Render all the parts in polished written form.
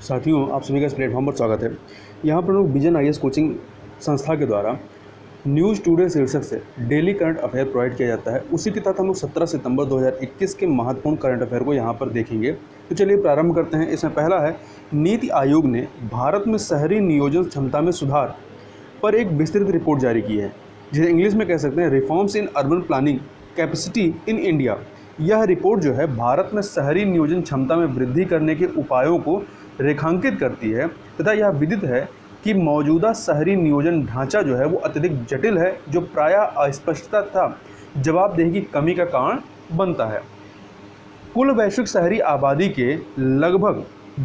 साथियों, आप सभी का इस प्लेटफॉर्म पर स्वागत है। यहाँ पर लोग विजन आईएएस कोचिंग संस्था के द्वारा न्यूज़ टुडे शीर्षक से डेली करंट अफेयर प्रोवाइड किया जाता है। उसी के तहत हम लोग 17 सितंबर 2021 के महत्वपूर्ण करंट अफेयर को यहाँ पर देखेंगे। तो चलिए प्रारंभ करते हैं। इसमें पहला है, नीति आयोग ने भारत में शहरी नियोजन क्षमता में सुधार पर एक विस्तृत रिपोर्ट जारी की है, जिसे इंग्लिश में कह सकते हैं reforms in urban planning capacity in India. यह रिपोर्ट जो है भारत में शहरी नियोजन क्षमता में वृद्धि करने के उपायों को रेखांकित करती है तथा यह विदित है कि मौजूदा शहरी नियोजन ढांचा जो है वो अत्यधिक जटिल है, जो प्रायः अस्पष्टता तथा जवाबदेही की कमी का कारण बनता है। कुल वैश्विक शहरी आबादी के लगभग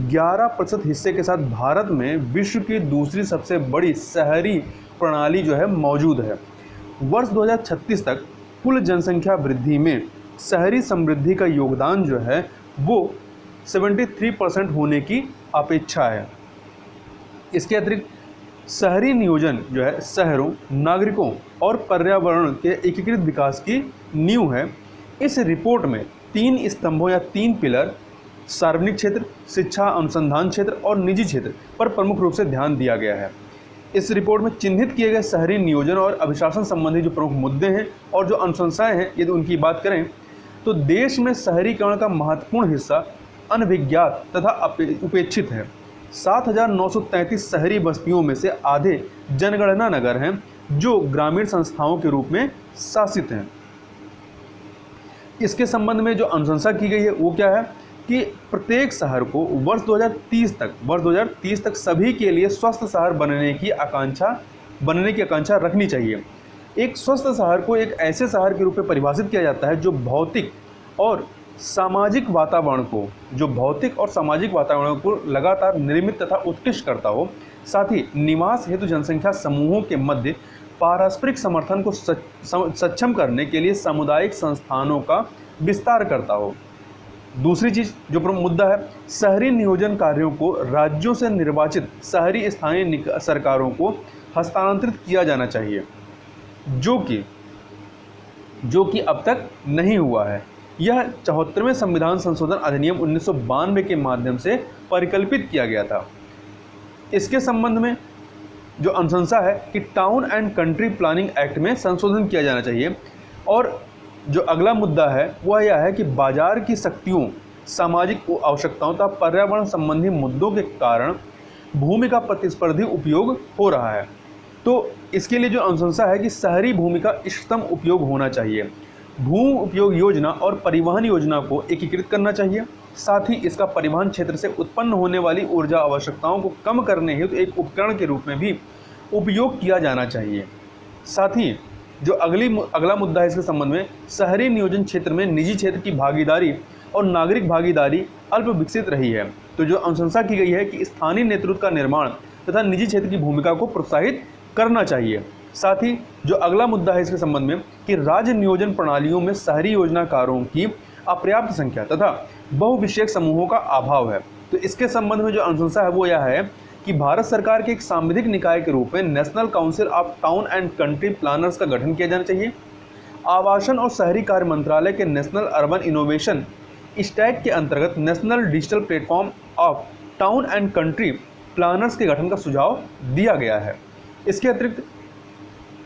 11% हिस्से के साथ भारत में विश्व की दूसरी सबसे बड़ी शहरी प्रणाली जो है मौजूद है। वर्ष 2036 तक कुल जनसंख्या वृद्धि में शहरी समृद्धि का योगदान जो है वो 73% होने की अपेक्षा है। इसके अतिरिक्त शहरी नियोजन जो है शहरों, नागरिकों और पर्यावरण के एकीकृत विकास की नींव है। इस रिपोर्ट में 3 स्तंभों या 3 पिलर सार्वजनिक क्षेत्र, शिक्षा अनुसंधान क्षेत्र और निजी क्षेत्र पर प्रमुख रूप से ध्यान दिया गया है। इस रिपोर्ट में चिन्हित किए गए शहरी नियोजन और अभिशासन संबंधी जो प्रमुख मुद्दे हैं और जो अनुशंसाएं हैं, यदि उनकी बात करें तो देश में शहरीकरण का महत्वपूर्ण हिस्सा अनभिज्ञात तथा उपेक्षित है। 7,933 शहरी बस्तियों में से आधे जनगणना नगर हैं, जो ग्रामीण संस्थाओं के रूप में शासित हैं। इसके संबंध में जो अनुशंसा की गई है वो क्या है कि प्रत्येक शहर को वर्ष 2030 तक सभी के लिए स्वस्थ शहर बनने की आकांक्षा रखनी चाहिए। एक स्वस्थ शहर को एक ऐसे शहर के रूप में परिभाषित किया जाता है जो भौतिक और सामाजिक वातावरण को लगातार निर्मित तथा उत्कृष्ट करता हो, साथ ही निवास हेतु जनसंख्या समूहों के मध्य पारस्परिक समर्थन को सक्षम करने के लिए सामुदायिक संस्थानों का विस्तार करता हो। दूसरी चीज जो प्रमुख मुद्दा है, शहरी नियोजन कार्यों को राज्यों से निर्वाचित शहरी स्थानीय सरकारों को हस्तांतरित किया जाना चाहिए, जो कि अब तक नहीं हुआ है। यह 74वें संविधान संशोधन अधिनियम 1992 के माध्यम से परिकल्पित किया गया था। इसके संबंध में जो अनुशंसा है कि town and country planning act में संशोधन किया जाना चाहिए। और जो अगला मुद्दा है वह यह है कि बाजार की शक्तियों, सामाजिक आवश्यकताओं तथा पर्यावरण संबंधी मुद्दों के कारण भूमि का प्रतिस्पर्धी उपयोग हो रहा है। तो इसके लिए जो अनुशंसा है कि शहरी भूमि का इष्टतम उपयोग होना चाहिए। भूमि उपयोग योजना और परिवहन योजना को एकीकृत करना चाहिए। साथ ही इसका परिवहन क्षेत्र से उत्पन्न होने वाली ऊर्जा आवश्यकताओं को कम करने हेतु एक उपकरण के रूप में भी उपयोग किया जाना चाहिए। साथ ही जो अगला मुद्दा है इसके संबंध में, शहरी नियोजन क्षेत्र में निजी क्षेत्र की भागीदारी और नागरिक भागीदारी अल्प विकसित रही है। तो जो अनुशंसा की गई है कि स्थानीय नेतृत्व का निर्माण तथा निजी क्षेत्र की भूमिका को प्रोत्साहित करना चाहिए। साथ ही जो अगला मुद्दा है इसके संबंध में कि राज्य नियोजन प्रणालियों में शहरी योजनाकारों की अपर्याप्त संख्या तथा बहुविषयक समूहों का अभाव है। तो इसके संबंध में जो अनुशंसा है वो यह है कि भारत सरकार के एक सांविधिक निकाय के रूप में national council of town and country planners का गठन किया जाना चाहिए। आवासन और शहरी कार्य मंत्रालय के नेशनल अर्बन इनोवेशन स्टैक के अंतर्गत national digital platform of town and country planners के गठन का सुझाव दिया गया है। इसके अतिरिक्त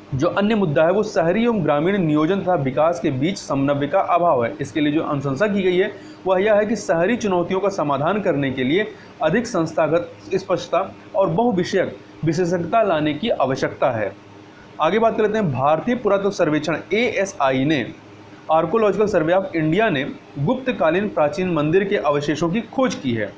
जो अन्य मुद्दा है वो शहरी एवं ग्रामीण नियोजन तथा विकास के बीच समन्वय का अभाव है। इसके लिए जो अनुशंसा की गई है वह यह है कि शहरी चुनौतियों का समाधान करने के लिए अधिक संस्थागत स्पष्टता और बहुविषयक विशेषज्ञता लाने की आवश्यकता है। आगे बात कर लेते हैं। भारतीय पुरातत्व सर्वेक्षण ASI ने आर्कोलॉजिकल सर्वे ऑफ इंडिया ने गुप्तकालीन प्राचीन मंदिर के अवशेषों की खोज की है।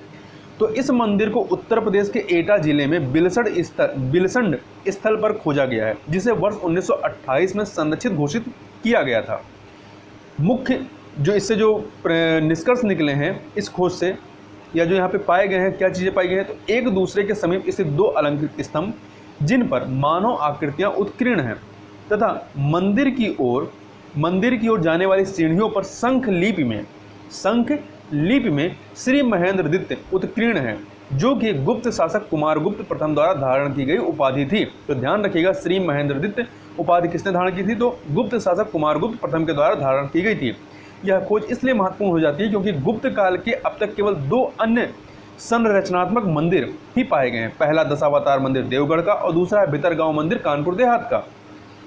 तो इस मंदिर को उत्तर प्रदेश के एटा जिले में बिलसंड स्थल पर खोजा गया है, जिसे वर्ष 1928 में संरक्षित घोषित किया गया था। मुख्य जो इससे जो निष्कर्ष निकले हैं इस खोज से, या जो यहाँ पे पाए गए हैं, क्या चीज़ें पाई गई हैं, तो एक दूसरे के समीप स्थित 2 अलंकृत स्तंभ जिन पर मानव आकृतियाँ उत्कीर्ण हैं तथा मंदिर की ओर जाने वाली सीढ़ियों पर शंख लिपि में श्री महेंद्रदित्य उत्कीर्ण है, जो कि गुप्त शासक कुमारगुप्त प्रथम द्वारा धारण की गई उपाधि थी। तो ध्यान रखिएगा, श्री महेंद्रदित्य उपाधि किसने धारण की थी, तो गुप्त शासक कुमारगुप्त प्रथम के द्वारा धारण की गई थी। यह खोज इसलिए महत्वपूर्ण हो जाती है क्योंकि गुप्त काल के अब तक केवल 2 अन्य संरचनात्मक मंदिर ही पाए गए हैं। पहला दशावतार मंदिर देवगढ़ का, और दूसरा है भितरगांव मंदिर कानपुर देहात का,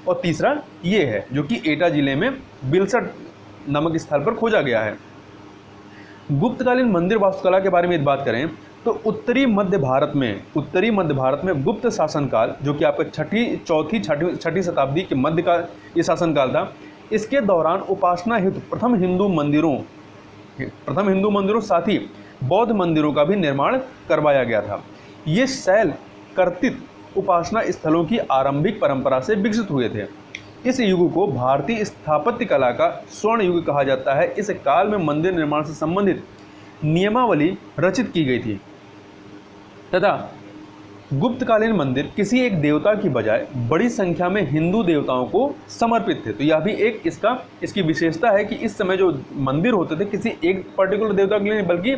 और तीसरा ये है जो कि एटा जिले में बिलसट नामक स्थल पर खोजा गया है। गुप्तकालीन मंदिर वास्तुकला के बारे में बात करें तो उत्तरी मध्य भारत में गुप्त शासनकाल, जो कि आपका छठी शताब्दी के मध्य का ये शासनकाल था, इसके दौरान उपासना हेतु प्रथम हिंदू मंदिरों साथ ही बौद्ध मंदिरों का भी निर्माण करवाया गया था। ये शैल कर्तित उपासना स्थलों की आरंभिक परंपरा से विकसित हुए थे। इस युग को भारतीय स्थापत्य कला का स्वर्ण युग कहा जाता है। इस काल में मंदिर निर्माण से संबंधित नियमावली रचित की गई थी तथा गुप्तकालीन मंदिर किसी एक देवता की बजाय बड़ी संख्या में हिंदू देवताओं को समर्पित थे। तो यह भी एक इसकी विशेषता है कि इस समय जो मंदिर होते थे किसी एक पर्टिकुलर देवता के लिए नहीं बल्कि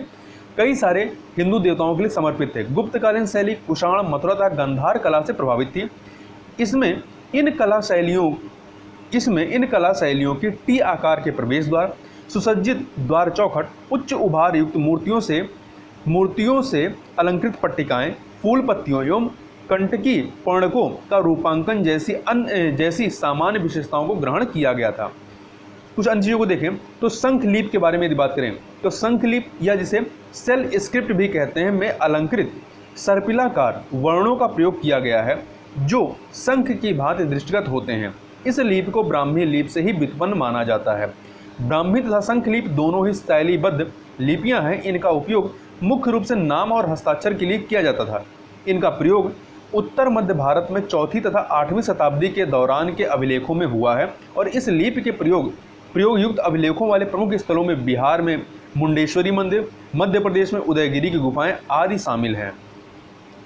कई सारे हिंदू देवताओं के लिए समर्पित थे। गुप्तकालीन शैली कुषाण, मथुरा तथा गांधार कला से प्रभावित थी। इसमें इन कला शैलियों की टी आकार के प्रवेश द्वार, सुसज्जित द्वार चौखट, उच्च उभार युक्त मूर्तियों से अलंकृत पट्टिकाएं, फूल पत्तियों एवं कंटकी पर्णकों का रूपांकन जैसी सामान्य विशेषताओं को ग्रहण किया गया था। कुछ अन्य चीज़ों को देखें तो शंखलीप के बारे में यदि बात करें तो शंखलीप या जिसे सेल स्क्रिप्ट भी कहते हैं में अलंकृत सर्पिलाकार वर्णों का प्रयोग किया गया है जो शंख की भांति दृष्टिगत होते हैं। इस लिपि को ब्राह्मी लिपि से ही व्युत्पन्न माना जाता है। ब्राह्मी तथा शंखलिपि दोनों ही शैलीबद्ध लिपियां हैं। इनका उपयोग मुख्य रूप से नाम और हस्ताक्षर के लिए किया जाता था। इनका प्रयोग उत्तर मध्य भारत में 4वीं तथा 8वीं शताब्दी के दौरान के अभिलेखों में हुआ है और इस लिपि के प्रयोग युक्त अभिलेखों वाले प्रमुख स्थलों में बिहार में मुंडेश्वरी मंदिर, मध्य प्रदेश में उदयगिरी की गुफाएं आदि शामिल हैं।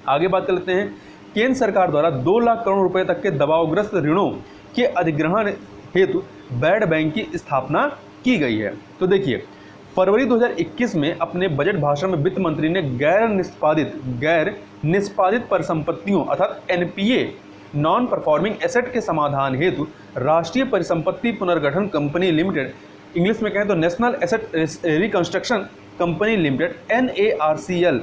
आगे बात कर लेते हैं। केंद्र सरकार द्वारा 2 लाख करोड़ रुपए तक के दबावग्रस्त ऋणों के अधिग्रहण हेतु वर्ल्ड बैंक की स्थापना की गई है। तो देखिए, फरवरी 2021 में अपने बजट भाषण में वित्त मंत्री ने गैर निष्पादित परिसंपत्तियों अर्थात एनपीए नॉन परफॉर्मिंग एसेट के समाधान हेतु राष्ट्रीय परिसंपत्ति पुनर्गठन कंपनी लिमिटेड, इंग्लिश में कहें तो national asset reconstruction company limited NARCL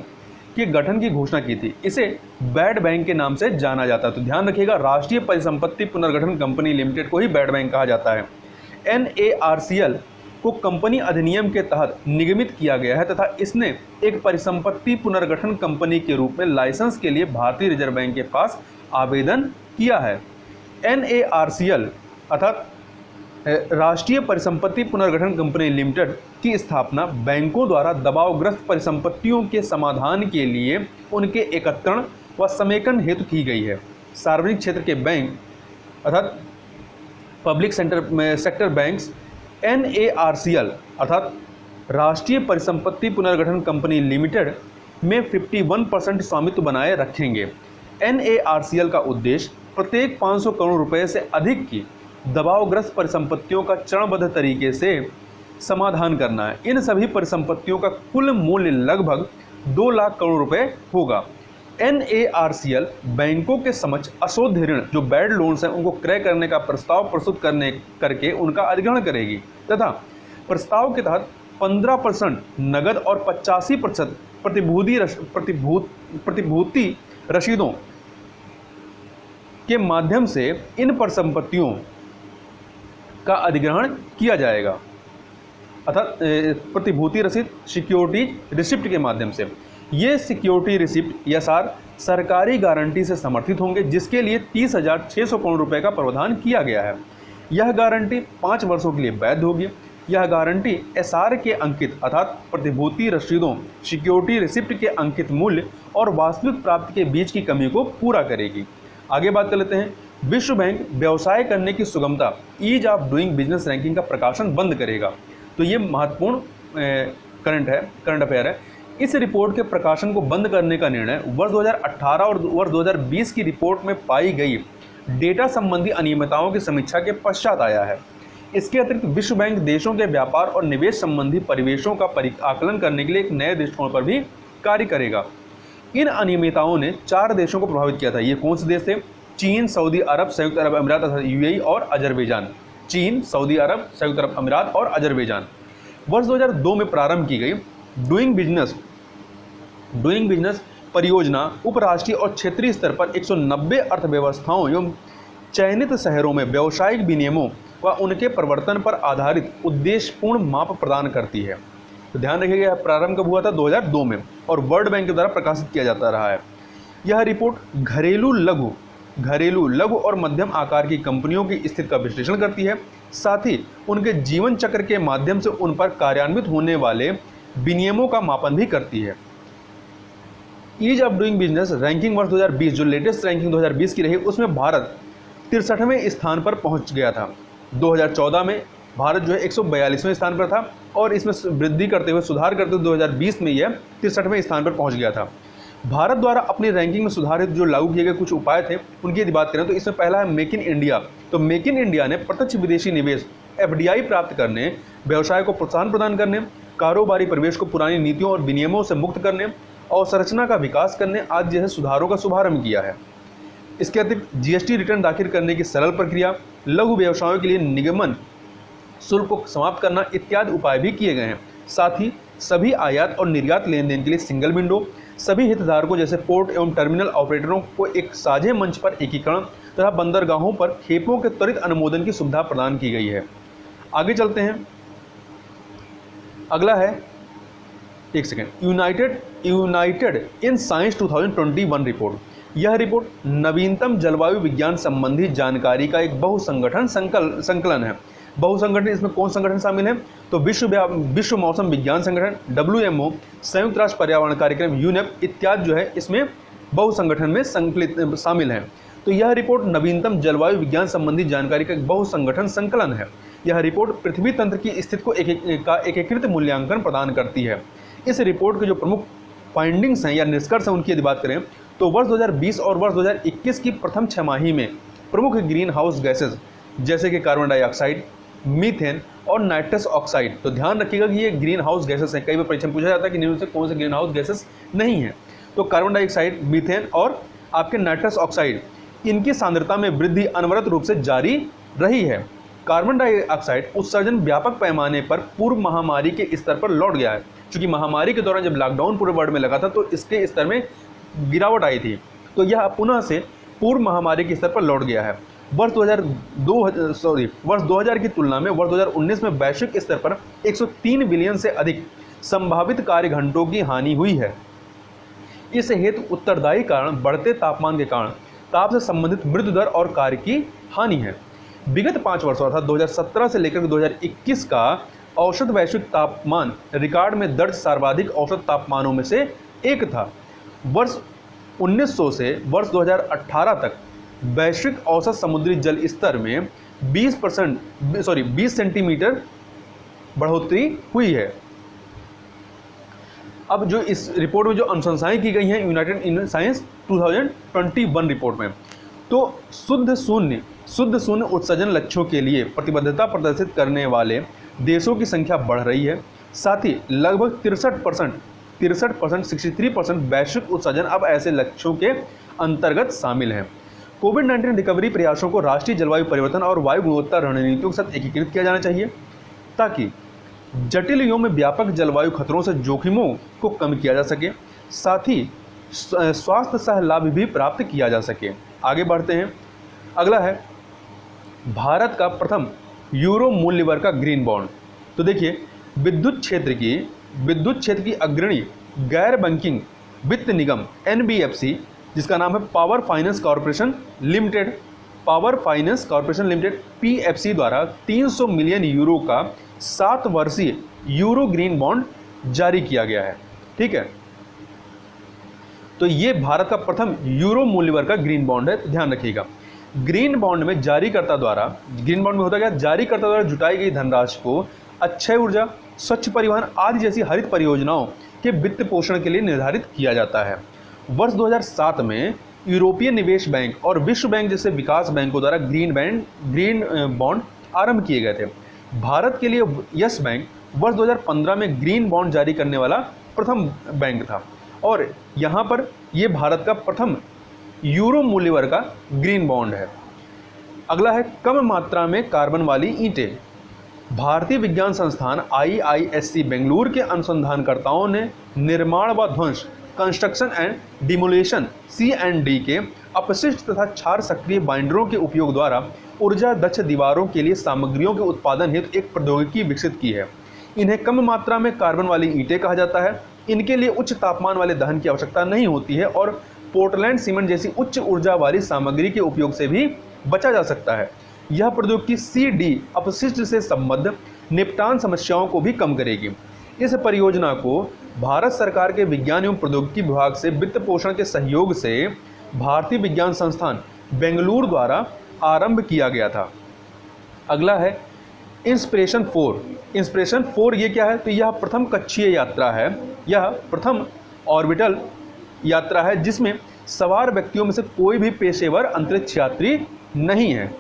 के गठन की घोषणा की थी। इसे वर्ल्ड बैंक के नाम से जाना जाता है। तो ध्यान रखिएगा, राष्ट्रीय परिसंपत्ति पुनर्गठन कंपनी लिमिटेड को ही वर्ल्ड बैंक कहा जाता है। NARCL को कंपनी अधिनियम के तहत निगमित किया गया है तथा इसने एक परिसंपत्ति पुनर्गठन कंपनी के रूप में लाइसेंस के लिए भारतीय रिजर्व बैंक के पास आवेदन किया है। NARCL अर्थात राष्ट्रीय परिसंपत्ति पुनर्गठन कंपनी लिमिटेड की स्थापना बैंकों द्वारा दबावग्रस्त परिसंपत्तियों के समाधान के लिए उनके एकत्रण व समेकन हेतु की गई है। सार्वजनिक क्षेत्र के बैंक अर्थात पब्लिक सेक्टर बैंक्स NARCL अर्थात राष्ट्रीय परिसंपत्ति पुनर्गठन कंपनी लिमिटेड में 51% स्वामित्व बनाए रखेंगे। NARCL का उद्देश्य प्रत्येक 500 करोड़ रुपए से अधिक की दबावग्रस्त परिसंपत्तियों का चरणबद्ध तरीके से समाधान करना है। इन सभी परिसंपत्तियों का कुल मूल्य लगभग 2 लाख करोड़ रुपए होगा। NARCL बैंकों के समक्ष अशोध ऋण जो बैड लोन्स हैं उनको क्रय करने का प्रस्ताव प्रस्तुत करके उनका अधिग्रहण करेगी तथा प्रस्ताव के तहत 15% नगद और 85% प्रतिभूति रसीदों के माध्यम से इन परिसंपत्तियों का अधिग्रहण किया जाएगा अर्थात प्रतिभूति रसीद सिक्योरिटी रिसिप्ट के माध्यम से। ये सिक्योरिटी रिसिप्ट या सार सरकारी गारंटी से समर्थित होंगे जिसके लिए 30,600 करोड़ रुपए का प्रावधान किया गया है। यह गारंटी 5 वर्षों के लिए वैध होगी। यह गारंटी SR के अंकित अर्थात प्रतिभूति रसीदों सिक्योरिटी रिसिप्ट के अंकित मूल्य और वास्तविक प्राप्ति के बीच की कमी को पूरा करेगी। आगे बात कर लेते हैं। विश्व बैंक व्यवसाय करने की सुगमता ease of doing business ranking का प्रकाशन बंद करेगा। तो ये महत्वपूर्ण करंट अफेयर है। इस रिपोर्ट के प्रकाशन को बंद करने का निर्णय वर्ष 2018 और वर्ष 2020 की रिपोर्ट में पाई गई डेटा संबंधी अनियमितताओं की समीक्षा के पश्चात आया है। इसके अतिरिक्त विश्व बैंक देशों के व्यापार और निवेश संबंधी परिवेशों का आकलन करने के लिए एक नए दृष्टिकोण पर भी कार्य करेगा। इन अनियमितताओं ने 4 देशों को प्रभावित किया था। ये कौन से देश थे? चीन, सऊदी अरब, संयुक्त अरब अमीरात अर्थात UAE और अजरबैजान। चीन, सऊदी अरब, संयुक्त अरब अमीरात और अजरबैजान। वर्ष 2002 में प्रारंभ की गई डूइंग बिजनेस डूइंग बिजनेस परियोजना उपराष्ट्रीय और क्षेत्रीय स्तर पर 190 अर्थव्यवस्थाओं एवं चयनित शहरों में व्यावसायिक विनियमों व उनके प्रवर्तन पर आधारित उद्देश्यपूर्ण माप प्रदान करती है। तो ध्यान रखिएगा, प्रारंभ कब हुआ था? 2002 में, और वर्ल्ड बैंक के द्वारा प्रकाशित किया जाता रहा है। यह रिपोर्ट घरेलू लघु और मध्यम आकार की कंपनियों की स्थिति का विश्लेषण करती है, साथ ही उनके जीवन चक्र के माध्यम से उन पर कार्यान्वित होने वाले विनियमों का मापन भी करती है। Ease of doing business ranking वर्ष 2020, जो लेटेस्ट रैंकिंग 2020 की रही, उसमें भारत 63वें स्थान पर पहुंच गया था। 2014 में भारत जो है 142वें स्थान पर था, और इसमें वृद्धि करते हुए, सुधार करते हुए 2020 में यह 63वें स्थान पर पहुंच गया था। भारत द्वारा अपनी रैंकिंग में सुधारित जो लागू किए गए कुछ उपाय थे, उनकी यदि बात करें तो इसमें पहला है मेक इन इंडिया। तो मेक इन इंडिया ने प्रत्यक्ष विदेशी निवेश FDI प्राप्त करने, व्यवसाय को प्रोत्साहन प्रदान करने, कारोबारी परिवेश को पुरानी नीतियों और विनियमों से मुक्त करने, अवसंरचना का विकास करने आदि जैसे सुधारों का शुभारंभ किया है। इसके अतिरिक्त GST रिटर्न दाखिल करने की सरल प्रक्रिया, लघु व्यवसायों के लिए निगमन शुल्क को समाप्त करना इत्यादि उपाय भी किए गए हैं। साथ ही सभी आयात और निर्यात लेन देन के लिए सिंगल विंडो, सभी हितधारकों जैसे पोर्ट एवं टर्मिनल ऑपरेटरों को एक साझे मंच पर एकीकरण तथा बंदरगाहों पर खेपों के त्वरित अनुमोदन की सुविधा प्रदान की गई है। आगे चलते हैं, अगला है, एक second, United in science 2021 report. यह रिपोर्ट नवीनतम जलवायु विज्ञान संबंधी जानकारी का एक बहुसंगठन संकलन है। बहुसंगठन, इसमें कौन संगठन शामिल है? तो विश्व मौसम विज्ञान संगठन, WMO, संयुक्त राष्ट्र पर्यावरण कार्यक्रम, UNEP इत्यादि जो है इसमें बहुसंगठन में शामिल हैं। तो यह रिपोर्ट नवीनतम जलवायु विज्ञान संबंधी जानकारी का एक बहुसंगठन संकलन है। यह रिपोर्ट पृथ्वी तंत्र की स्थिति को एकीकृत मूल्यांकन प्रदान करती है। इस रिपोर्ट के जो प्रमुख फाइंडिंग्स हैं या निष्कर्ष हैं, उनकी यदि बात करें तो वर्ष 2020 और वर्ष 2021 की प्रथम छमाही में प्रमुख ग्रीन हाउस गैसेज जैसे कि कार्बन डाइऑक्साइड, मीथेन और नाइट्रस ऑक्साइड। तो ध्यान रखिएगा कि ये ग्रीन हाउस गैसेस हैं। कई बार परीक्षा में पूछा जाता है कि निम्न से कौन से ग्रीन हाउस गैसेस नहीं हैं। तो कार्बन डाइऑक्साइड, मीथेन और आपके नाइट्रस ऑक्साइड, इनकी सांद्रता में वृद्धि अनवरत रूप से जारी रही है। कार्बन डाइऑक्साइड उत्सर्जन व्यापक पैमाने पर पूर्व महामारी के स्तर पर लौट गया है। चूंकि महामारी के दौरान जब लॉकडाउन पूरे वर्ल्ड में लगा था तो इसके स्तर में गिरावट आई थी, तो यह पुनः से पूर्व महामारी के स्तर पर लौट गया है। वर्ष 2000 की तुलना में वर्ष 2019 में वैश्विक स्तर पर 103 बिलियन से अधिक संभावित कार्य घंटों की हानि हुई है। इस हेतु उत्तरदायी कारण बढ़ते तापमान के कारण ताप से संबंधित मृत्यु दर और कार्य की हानि है। विगत 5 वर्षों अर्थात 2017 से लेकर 2021 का औसत वैश्विक तापमान रिकॉर्ड में दर्ज सर्वाधिक औसत तापमानों में से एक था। वर्ष 1900 से वर्ष 2018 तक वैश्विक औसत समुद्री जल स्तर में 20 सेंटीमीटर बढ़ोतरी हुई है। अब जो इस रिपोर्ट में जो अनुशंसाएं की गई हैं यूनाइटेड इन साइंस 2021 रिपोर्ट में, तो शुद्ध शून्य उत्सर्जन लक्ष्यों के लिए प्रतिबद्धता प्रदर्शित करने वाले देशों की संख्या बढ़ रही है। साथ ही लगभग 63% वैश्विक उत्सर्जन अब ऐसे लक्ष्यों के अंतर्गत शामिल हैं। कोविड-19 रिकवरी प्रयासों को राष्ट्रीय जलवायु परिवर्तन और वायु गुणवत्ता रणनीतियों के साथ एकीकृत किया जाना चाहिए, ताकि जटिल युगों में व्यापक जलवायु खतरों से जोखिमों को कम किया जा सके, साथ ही स्वास्थ्य सह लाभ भी प्राप्त किया जा सके। आगे बढ़ते हैं, अगला है भारत का प्रथम यूरो मूल्य वर्ग का ग्रीन बॉन्ड। तो देखिए, विद्युत क्षेत्र की अग्रणी गैर बैंकिंग वित्त निगम NBFC, जिसका नाम है power finance corporation limited PFC द्वारा 300 मिलियन यूरो का 7 वर्षीय यूरो ग्रीन बॉन्ड जारी किया गया है। ठीक है, तो ये भारत का प्रथम यूरो मूल्य वर्ग का ग्रीन बॉन्ड है। ध्यान रखिएगा, ग्रीन बॉन्ड में जारीकर्ता द्वारा जुटाई गई धनराशि को अक्षय ऊर्जा, स्वच्छ परिवहन आदि जैसी हरित परियोजनाओं के वित्त पोषण के लिए निर्धारित किया जाता है। वर्ष 2007 में यूरोपीय निवेश बैंक और विश्व बैंक जैसे विकास बैंकों द्वारा ग्रीन बॉन्ड आरंभ किए गए थे। भारत के लिए यस बैंक वर्ष 2015 में ग्रीन बॉन्ड जारी करने वाला प्रथम बैंक था, और यहाँ पर ये भारत का प्रथम यूरो मूल्य वर्ग का ग्रीन बॉन्ड है। अगला है कम मात्रा में कार्बन वाली ईंटें। भारतीय विज्ञान संस्थान IISc बेंगलुरु के अनुसंधानकर्ताओं ने निर्माण व ध्वंस कंस्ट्रक्शन एंड डिमोलेशन C&D के अपशिष्ट तथा क्षार सक्रिय बाइंडरों के उपयोग द्वारा ऊर्जा दक्ष दीवारों के लिए सामग्रियों के उत्पादन हेतु एक प्रौद्योगिकी विकसित की है। इन्हें कम मात्रा में कार्बन वाली ईंटें कहा जाता है। इनके लिए उच्च तापमान वाले दहन की आवश्यकता नहीं होती है और पोर्टलैंड सीमेंट जैसी उच्च ऊर्जा वाली सामग्री के उपयोग से भी बचा जा सकता है। यह प्रौद्योगिकी CD अपशिष्ट से संबद्ध निपटान समस्याओं को भी कम करेगी। इस परियोजना को भारत सरकार के विज्ञान एवं प्रौद्योगिकी विभाग से वित्त पोषण के सहयोग से भारतीय विज्ञान संस्थान बेंगलुरु द्वारा आरंभ किया गया था। अगला है इंस्पिरेशन 4। इंस्पिरेशन 4 ये क्या है? तो यह प्रथम कक्षीय यात्रा है। यह प्रथम ऑर्बिटल यात्रा है जिसमें सवार व्यक्तियों में से कोई भी पेशेवर अंतरिक्ष यात्री नहीं है।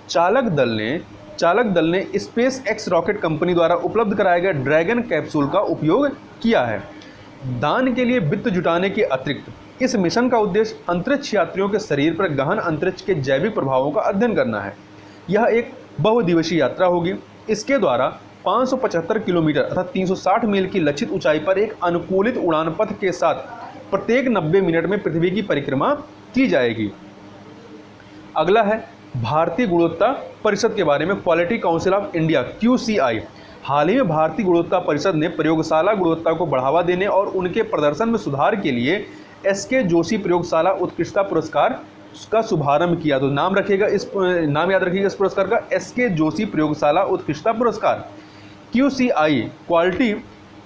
चालक दल ने स्पेस एक्स रॉकेट कंपनी द्वारा उपलब्ध कराए गए ड्रैगन कैप्सूल का उपयोग किया है। दान के लिए वित्त जुटाने के अतिरिक्त इस मिशन का उद्देश्य अंतरिक्ष यात्रियों के शरीर पर गहन अंतरिक्ष के जैविक प्रभावों का अध्ययन करना है। यह एक बहुदिवसीय यात्रा होगी। इसके द्वारा 575 किलोमीटर अर्थात 360 मील की लक्षित ऊंचाई पर एक अनुकूलित उड़ान पथ के साथ प्रत्येक 90 मिनट में पृथ्वी की परिक्रमा की जाएगी। अगला है भारतीय गुणवत्ता परिषद के बारे में, quality council of India QCI। हाल ही में भारतीय गुणवत्ता परिषद ने प्रयोगशाला गुणवत्ता को बढ़ावा देने और उनके प्रदर्शन में सुधार के लिए SK जोशी प्रयोगशाला उत्कृष्टता पुरस्कार का शुभारंभ किया। तो नाम याद रखिएगा इस पुरस्कार का, SK जोशी प्रयोगशाला उत्कृष्टता पुरस्कार। QCI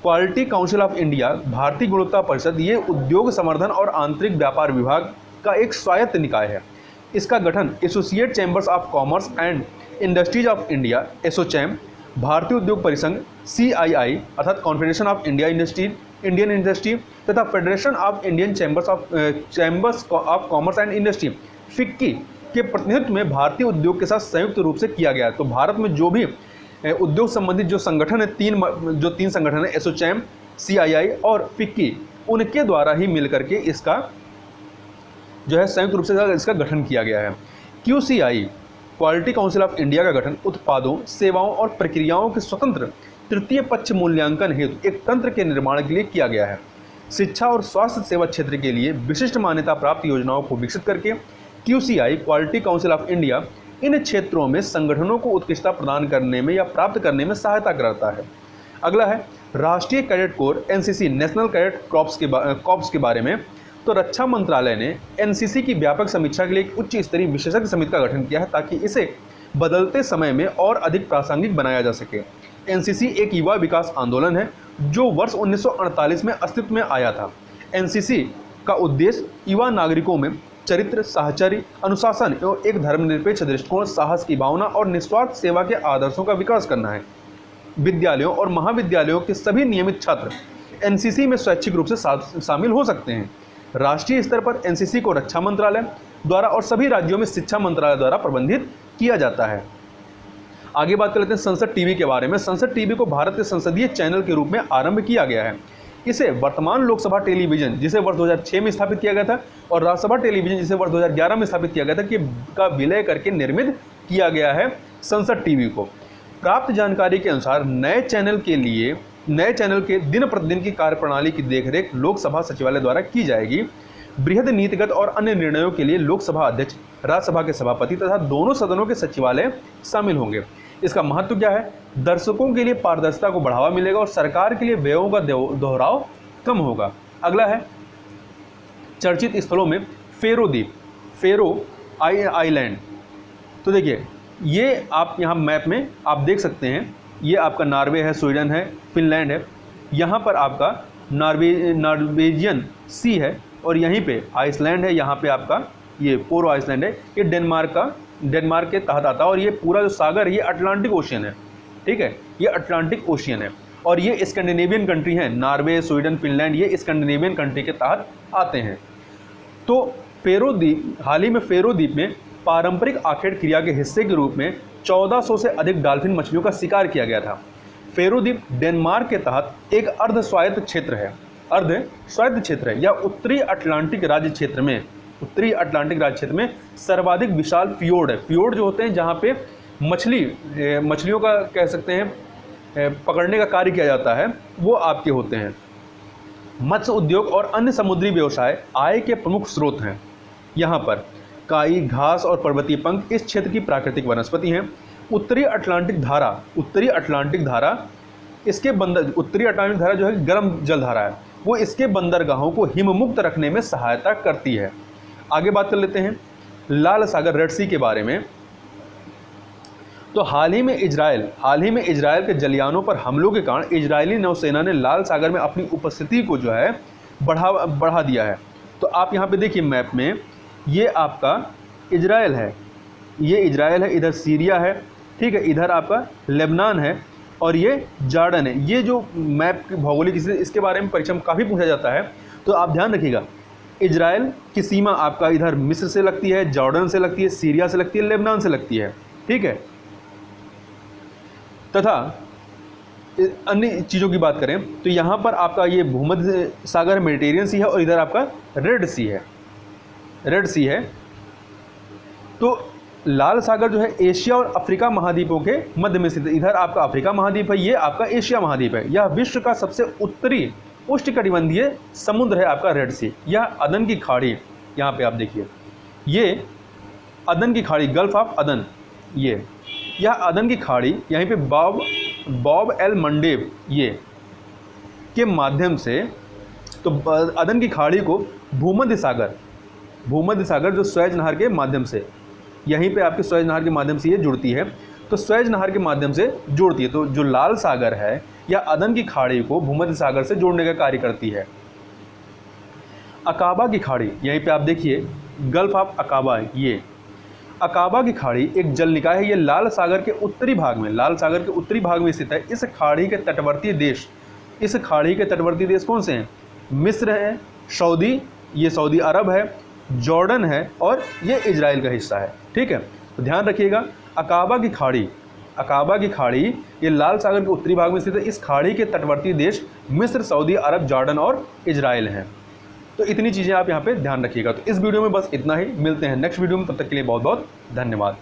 quality council of India भारतीय गुणवत्ता परिषद ये उद्योग संवर्धन और आंतरिक व्यापार विभाग का एक स्वायत्त निकाय है। इसका गठन associate chambers of commerce and industries of India ASSOCHAM, भारतीय उद्योग परिसंघ CII अर्थात कॉन्फेडरेशन ऑफ इंडियन इंडस्ट्री तथा federation of Indian chambers of commerce and industry FICCI के प्रतिनिधित्व में भारतीय उद्योग के साथ संयुक्त रूप से किया गया। तो भारत में जो भी उद्योग संबंधित जो संगठन है, तीन संगठन है, एसोचैम, CII और FICCI, उनके द्वारा ही मिलकर के इसका जो है संयुक्त रूप से इसका गठन किया गया है। QCI quality council of India का गठन उत्पादों, सेवाओं और प्रक्रियाओं के स्वतंत्र तृतीय पक्ष मूल्यांकन हेतु एक तंत्र के निर्माण के लिए किया गया है। शिक्षा और स्वास्थ्य सेवा क्षेत्र के लिए विशिष्ट मान्यता प्राप्त योजनाओं को विकसित करके QCI quality council of India in क्षेत्रों में संगठनों को उत्कृष्टता प्रदान करने में या प्राप्त करने में सहायता करता है। अगला है राष्ट्रीय cadet corps NCC national cadet corps के बारे में। तो रक्षा मंत्रालय ने NCC की व्यापक समीक्षा के लिए एक उच्च स्तरीय विशेषज्ञ समिति का गठन किया है ताकि इसे बदलते समय में और अधिक प्रासंगिक बनाया जा सके। NCC एक युवा विकास आंदोलन है जो वर्ष 1948 में अस्तित्व में आया था। NCC का उद्देश्य युवा नागरिकों में चरित्र, साहचर्य, अनुशासन एवं एक धर्मनिरपेक्ष दृष्टिकोण, साहस की भावना और निस्वार्थ सेवा के आदर्शों का विकास करना है। विद्यालयों और महाविद्यालयों के सभी नियमित छात्र NCC में स्वैच्छिक रूप से शामिल हो सकते हैं। राष्ट्रीय स्तर पर NCC को रक्षा मंत्रालय द्वारा और सभी राज्यों में शिक्षा मंत्रालय द्वारा प्रबंधित किया जाता है। आगे बात कर लेते हैं संसद टीवी के बारे में। संसद टीवी को भारत के संसदीय चैनल के रूप में आरंभ किया गया है। इसे वर्तमान लोकसभा टेलीविजन जिसे वर्ष 2006 में स्थापित किया गया था और राज्यसभा टेलीविजन जिसे वर्ष 2011 में स्थापित किया गया था का विलय करके निर्मित किया गया है संसद टीवी को। प्राप्त जानकारी के अनुसार नए चैनल के दिन प्रतिदिन की कार्यप्रणाली की देखरेख लोकसभा सचिवालय द्वारा की जाएगी। बृहद नीतिगत और अन्य निर्णयों के लिए लोकसभा अध्यक्ष, राज्यसभा के सभापति तथा दोनों सदनों के सचिवालय शामिल होंगे। इसका महत्व क्या है? दर्शकों के लिए पारदर्शिता को बढ़ावा मिलेगा और सरकार के लिए व्ययों का दोहराव कम होगा। अगला है चर्चित स्थलों में फेरो द्वीप, फेरो आइलैंड। तो देखिए ये आप यहाँ मैप में आप देख सकते हैं, ये आपका नॉर्वे है, स्वीडन है, फिनलैंड है, यहाँ पर आपका नॉर्वेजियन सी है और यहीं पे आइसलैंड है, यहाँ पे आपका ये पोरो आइसलैंड है। ये डेनमार्क के तहत आता है और ये पूरा जो सागर है ये अटलांटिक ओशियन है, ठीक है, ये अटलांटिक ओशियन है। और ये स्कैंडिनेवियन कंट्री हैं, नॉर्वे, स्वीडन, फिनलैंड, ये स्कैंडिनेवियन कंट्री के तहत आते हैं। तो फेरो द्वीप, हाल ही में फेरो द्वीप में पारंपरिक आखेट क्रिया के हिस्से के रूप में 1400 से अधिक डॉल्फिन मछलियों का शिकार किया गया था। फेरो द्वीप डेनमार्क के तहत एक अर्ध स्वायत्त क्षेत्र है। यह उत्तरी अटलांटिक राज्य क्षेत्र में सर्वाधिक विशाल फियोर्ड है। फियोर्ड जो होते हैं जहाँ पे मछलियों का कह सकते हैं पकड़ने का कार्य किया जाता है, वो आपके होते हैं। मत्स्य उद्योग और अन्य समुद्री व्यवसाय आय के प्रमुख स्रोत हैं। यहाँ पर काई, घास और पर्वतीय पंख इस क्षेत्र की प्राकृतिक वनस्पति हैं। उत्तरी अटलांटिक धारा इसके बंदर उत्तरी अटलांटिक धारा जो है गर्म जल धारा है, वो इसके बंदरगाहों को हिममुक्त रखने में सहायता करती है। आगे बात कर लेते हैं लाल सागर, रेड सी के बारे में। तो हाल ही में इजराइल के जलयानों पर हमलों के कारण इजरायली नौसेना ने लाल सागर में अपनी उपस्थिति को जो है बढ़ा दिया है। तो आप यहाँ पे देखिए मैप में, ये आपका इजराइल है, इधर सीरिया है, ठीक है, इधर आपका लेबनान है और ये जॉर्डन है। ये जो मैप भौगोलिक इसके बारे में परीक्षा में काफ़ी पूछा जाता है, तो आप ध्यान रखिएगा। इजराइल की सीमा आपका इधर मिस्र से लगती है, जॉर्डन से लगती है, सीरिया से लगती है, लेबनान से लगती है, ठीक है। तथा अन्य चीज़ों की बात करें तो यहाँ पर आपका ये भूमध्य सागर मेडिटेरियन सी है और इधर आपका रेड सी है। तो लाल सागर जो है एशिया और अफ्रीका महाद्वीपों के मध्य में स्थित है। इधर आपका अफ्रीका महाद्वीप है, ये आपका एशिया महाद्वीप है। यह विश्व का सबसे उत्तरी उष्णकटिबंधीय समुद्र है आपका रेड सी। यह अदन की खाड़ी, यहाँ पे आप देखिए, ये अदन की खाड़ी, गल्फ ऑफ अदन, यह अदन की खाड़ी यहीं पे बॉब एल मंडेव ये के माध्यम से, तो अदन की खाड़ी को भूमध्य सागर जो स्वेज नहर के माध्यम से, यहीं पे आपके स्वेज नहर के माध्यम से ये जुड़ती है, तो स्वेज नहर के माध्यम से जुड़ती है। तो जो लाल सागर है या अदन की खाड़ी को भूमध्य सागर से जोड़ने का कार्य करती है। अकाबा की खाड़ी, यहीं पे आप देखिए गल्फ ऑफ अकाबा, ये अकाबा की खाड़ी एक जल निकाय है। ये लाल सागर के उत्तरी भाग में स्थित है। इस खाड़ी के तटवर्ती देश कौन से हैं? मिस्र है, ये सऊदी अरब है, जॉर्डन है और ये इजराइल का हिस्सा है, ठीक है। तो ध्यान रखिएगा, अकाबा की खाड़ी ये लाल सागर के उत्तरी भाग में स्थित है। इस खाड़ी के तटवर्ती देश मिस्र, सऊदी अरब, जॉर्डन और इजराइल हैं। तो इतनी चीज़ें आप यहाँ पे ध्यान रखिएगा। तो इस वीडियो में बस इतना ही, मिलते हैं नेक्स्ट वीडियो में, तब तक के लिए बहुत बहुत धन्यवाद।